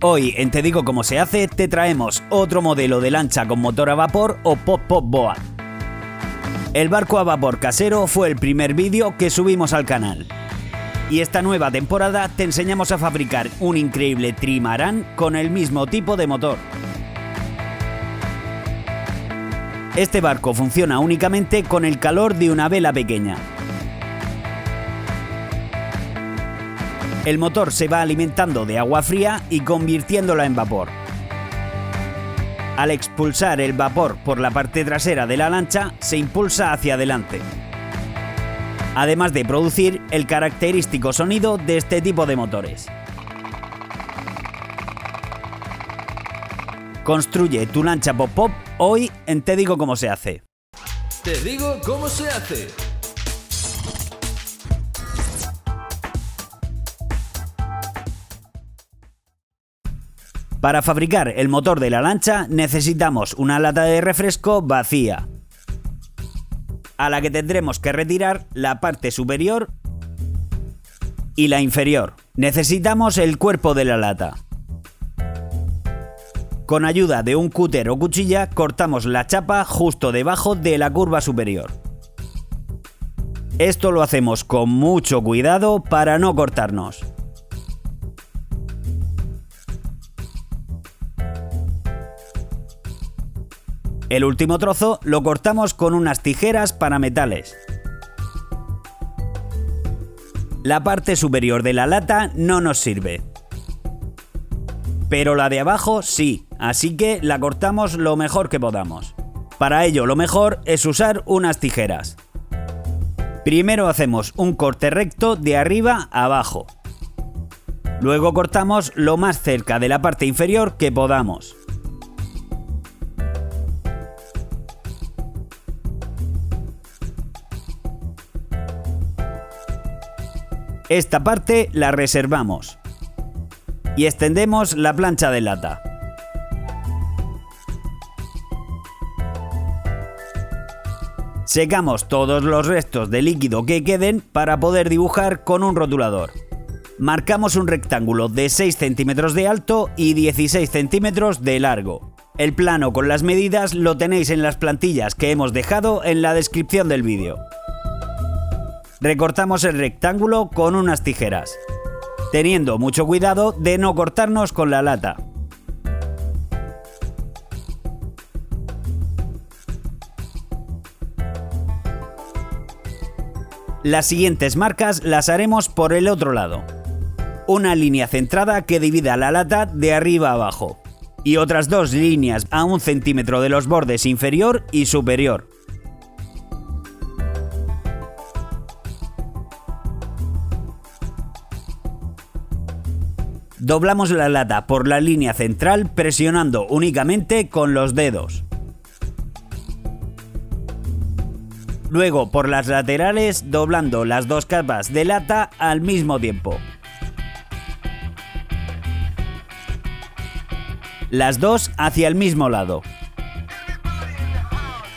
Hoy en Te Digo Cómo Se Hace te traemos otro modelo de lancha con motor a vapor o Pop-Pop Boat. El barco a vapor casero fue el primer vídeo que subimos al canal. Y esta nueva temporada te enseñamos a fabricar un increíble trimarán con el mismo tipo de motor. Este barco funciona únicamente con el calor de una vela pequeña. El motor se va alimentando de agua fría y convirtiéndola en vapor. Al expulsar el vapor por la parte trasera de la lancha, se impulsa hacia adelante, además de producir el característico sonido de este tipo de motores. Construye tu lancha Pop-Pop hoy en Te Digo Cómo Se Hace. Te digo cómo se hace. Para fabricar el motor de la lancha necesitamos una lata de refresco vacía, a la que tendremos que retirar la parte superior y la inferior. Necesitamos el cuerpo de la lata. Con ayuda de un cúter o cuchilla cortamos la chapa justo debajo de la curva superior. Esto lo hacemos con mucho cuidado para no cortarnos. El último trozo lo cortamos con unas tijeras para metales. La parte superior de la lata no nos sirve, pero la de abajo sí, así que la cortamos lo mejor que podamos. Para ello lo mejor es usar unas tijeras. Primero hacemos un corte recto de arriba a abajo. Luego cortamos lo más cerca de la parte inferior que podamos. Esta parte la reservamos y extendemos la plancha de lata. Secamos todos los restos de líquido que queden para poder dibujar con un rotulador. Marcamos un rectángulo de 6 centímetros de alto y 16 centímetros de largo. El plano con las medidas lo tenéis en las plantillas que hemos dejado en la descripción del vídeo. Recortamos el rectángulo con unas tijeras, teniendo mucho cuidado de no cortarnos con la lata. Las siguientes marcas las haremos por el otro lado. Una línea centrada que divida la lata de arriba a abajo y otras dos líneas a 1 centímetro de los bordes inferior y superior. Doblamos la lata por la línea central presionando únicamente con los dedos. Luego por las laterales doblando las dos capas de lata al mismo tiempo. Las dos hacia el mismo lado.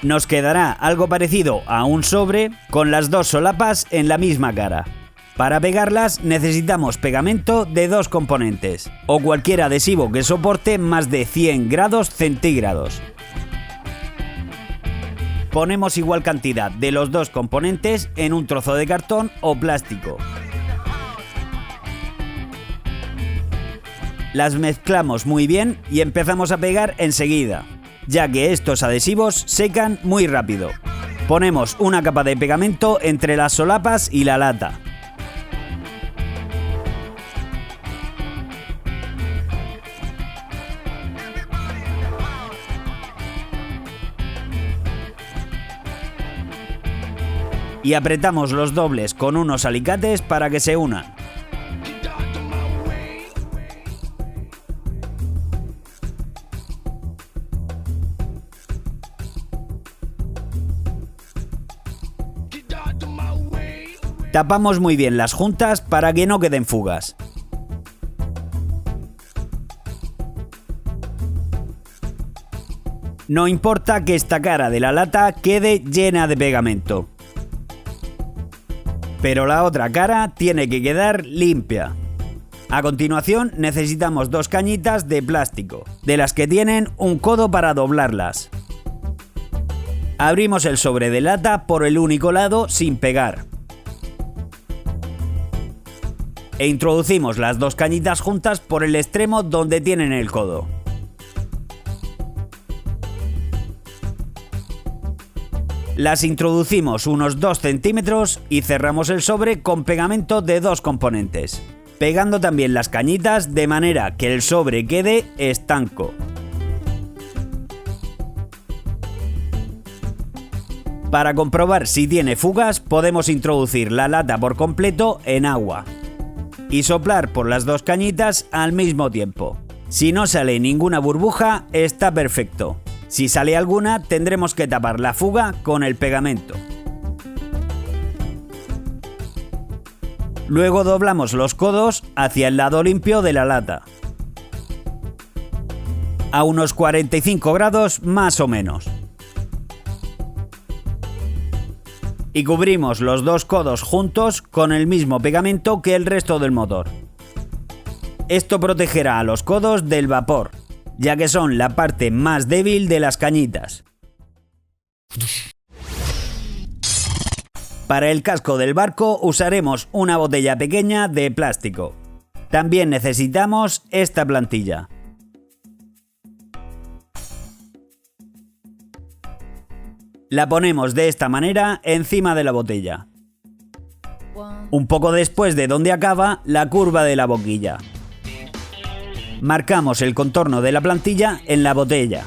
Nos quedará algo parecido a un sobre con las dos solapas en la misma cara. Para pegarlas necesitamos pegamento de 2 componentes o cualquier adhesivo que soporte más de 100 grados centígrados. Ponemos igual cantidad de los 2 componentes en un trozo de cartón o plástico. Las mezclamos muy bien y empezamos a pegar enseguida, ya que estos adhesivos secan muy rápido. Ponemos una capa de pegamento entre las solapas y la lata. Y apretamos los dobles con unos alicates para que se unan. Tapamos muy bien las juntas para que no queden fugas. No importa que esta cara de la lata quede llena de pegamento, pero la otra cara tiene que quedar limpia. A continuación necesitamos 2 cañitas de plástico, de las que tienen un codo para doblarlas. Abrimos el sobre de lata por el único lado sin pegar. E introducimos las 2 cañitas juntas por el extremo donde tienen el codo. Las introducimos unos 2 centímetros y cerramos el sobre con pegamento de 2 componentes, pegando también las cañitas de manera que el sobre quede estanco. Para comprobar si tiene fugas, podemos introducir la lata por completo en agua y soplar por las 2 cañitas al mismo tiempo. Si no sale ninguna burbuja, está perfecto. Si sale alguna, tendremos que tapar la fuga con el pegamento. Luego doblamos los codos hacia el lado limpio de la lata, a unos 45 grados más o menos. Y cubrimos los 2 codos juntos con el mismo pegamento que el resto del motor. Esto protegerá a los codos del vapor, ya que son la parte más débil de las cañitas. Para el casco del barco usaremos una botella pequeña de plástico. También necesitamos esta plantilla. La ponemos de esta manera encima de la botella, un poco después de donde acaba la curva de la boquilla. Marcamos el contorno de la plantilla en la botella.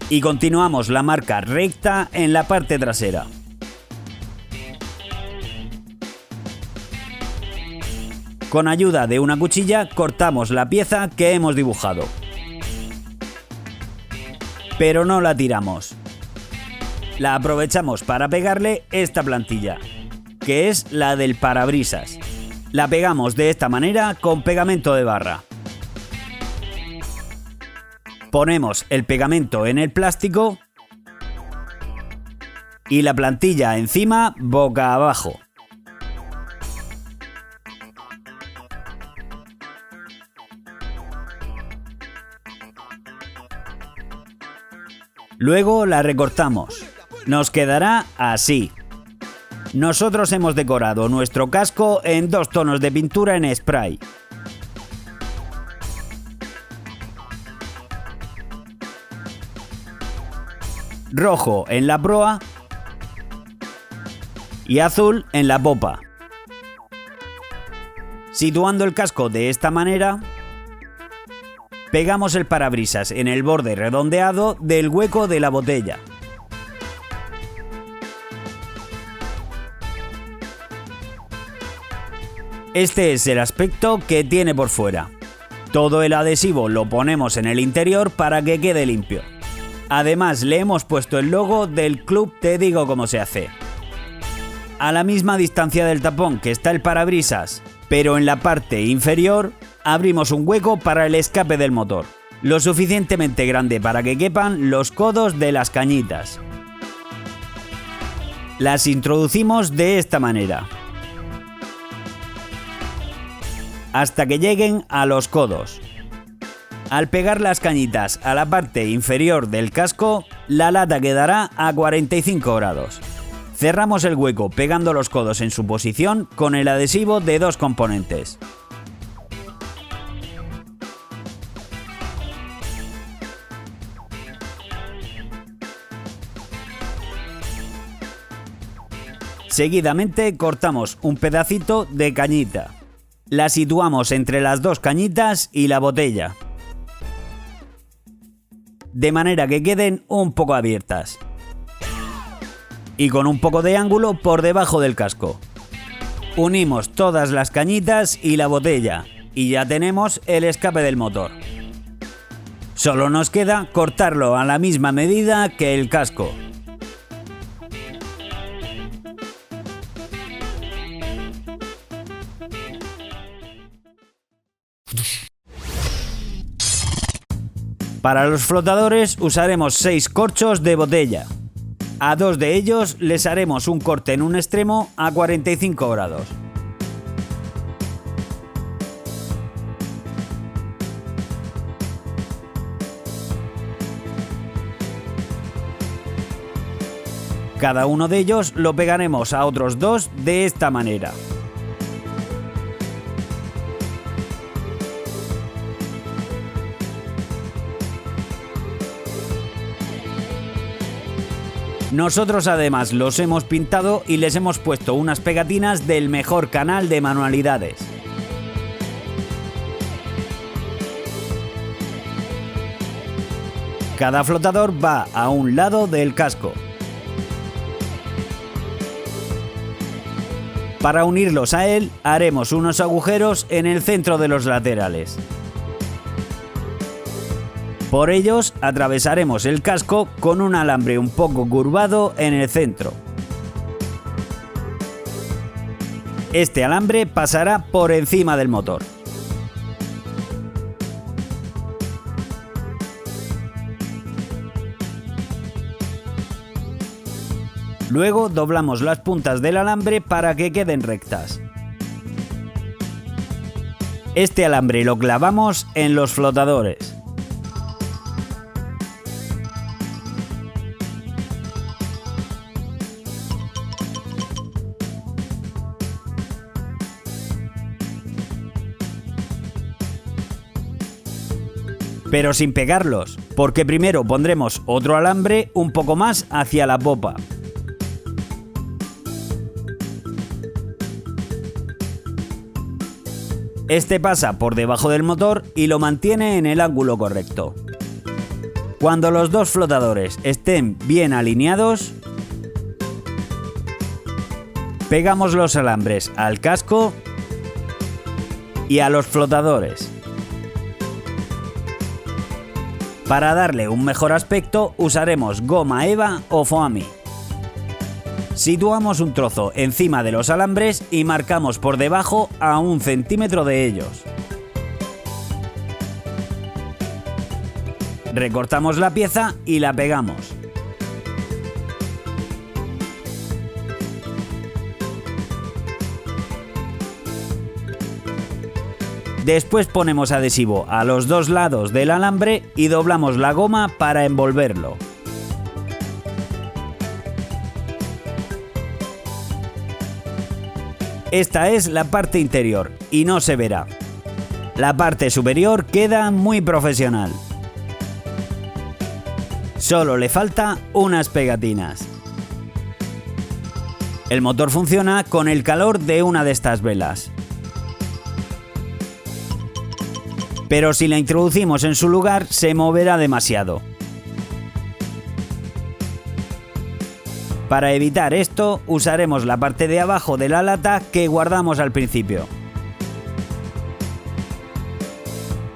Y continuamos la marca recta en la parte trasera. Con ayuda de una cuchilla cortamos la pieza que hemos dibujado. Pero no la tiramos. La aprovechamos para pegarle esta plantilla, que es la del parabrisas. La pegamos de esta manera con pegamento de barra. Ponemos el pegamento en el plástico y la plantilla encima boca abajo. Luego la recortamos. Nos quedará así. Nosotros hemos decorado nuestro casco en 2 tonos de pintura en spray. Rojo en la proa y azul en la popa. Situando el casco de esta manera, pegamos el parabrisas en el borde redondeado del hueco de la botella. Este es el aspecto que tiene por fuera. Todo el adhesivo lo ponemos en el interior para que quede limpio. Además, le hemos puesto el logo del club Te Digo Cómo Se Hace. A la misma distancia del tapón que está el parabrisas, pero en la parte inferior, abrimos un hueco para el escape del motor, lo suficientemente grande para que quepan los codos de las cañitas. Las introducimos de esta manera, hasta que lleguen a los codos. Al pegar las cañitas a la parte inferior del casco, la lata quedará a 45 grados. Cerramos el hueco pegando los codos en su posición con el adhesivo de 2 componentes. Seguidamente cortamos un pedacito de cañita. La situamos entre las 2 cañitas y la botella, de manera que queden un poco abiertas y con un poco de ángulo por debajo del casco. Unimos todas las cañitas y la botella y ya tenemos el escape del motor. Solo nos queda cortarlo a la misma medida que el casco. Para los flotadores usaremos 6 corchos de botella. A 2 de ellos les haremos un corte en un extremo a 45 grados. Cada uno de ellos lo pegaremos a otros 2 de esta manera. Nosotros además los hemos pintado y les hemos puesto unas pegatinas del mejor canal de manualidades. Cada flotador va a un lado del casco. Para unirlos a él, haremos unos agujeros en el centro de los laterales. Por ellos atravesaremos el casco con un alambre un poco curvado en el centro. Este alambre pasará por encima del motor. Luego doblamos las puntas del alambre para que queden rectas. Este alambre lo clavamos en los flotadores. Pero sin pegarlos, porque primero pondremos otro alambre un poco más hacia la popa. Este pasa por debajo del motor y lo mantiene en el ángulo correcto. Cuando los dos flotadores estén bien alineados, pegamos los alambres al casco y a los flotadores. Para darle un mejor aspecto usaremos goma eva o foamy. Situamos un trozo encima de los alambres y marcamos por debajo a 1 centímetro de ellos. Recortamos la pieza y la pegamos. Después ponemos adhesivo a los 2 lados del alambre y doblamos la goma para envolverlo. Esta es la parte interior y no se verá. La parte superior queda muy profesional. Solo le falta unas pegatinas. El motor funciona con el calor de una de estas velas. Pero si la introducimos en su lugar se moverá demasiado. Para evitar esto, usaremos la parte de abajo de la lata que guardamos al principio.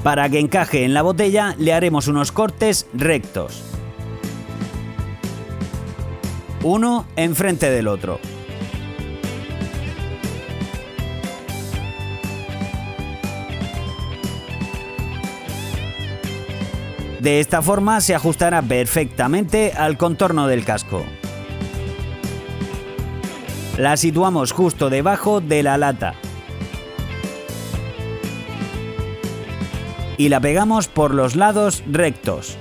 Para que encaje en la botella, le haremos unos cortes rectos. Uno enfrente del otro. De esta forma se ajustará perfectamente al contorno del casco. La situamos justo debajo de la lata. Y la pegamos por los lados rectos.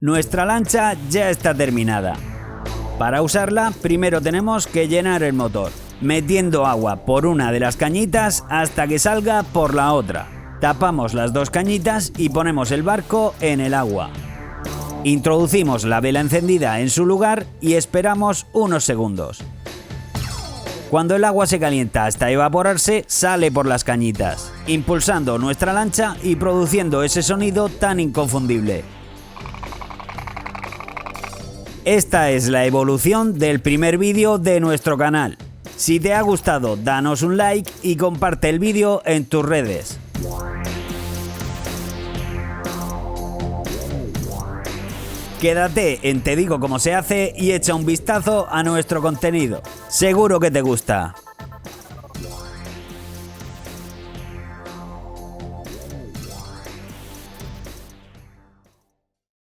Nuestra lancha ya está terminada. Para usarla, primero tenemos que llenar el motor, metiendo agua por una de las cañitas hasta que salga por la otra. Tapamos las 2 cañitas y ponemos el barco en el agua. Introducimos la vela encendida en su lugar y esperamos unos segundos. Cuando el agua se calienta hasta evaporarse, sale por las cañitas, impulsando nuestra lancha y produciendo ese sonido tan inconfundible. Esta es la evolución del primer vídeo de nuestro canal. Si te ha gustado, danos un like y comparte el vídeo en tus redes. Quédate en Te Digo Cómo Se Hace y echa un vistazo a nuestro contenido. Seguro que te gusta.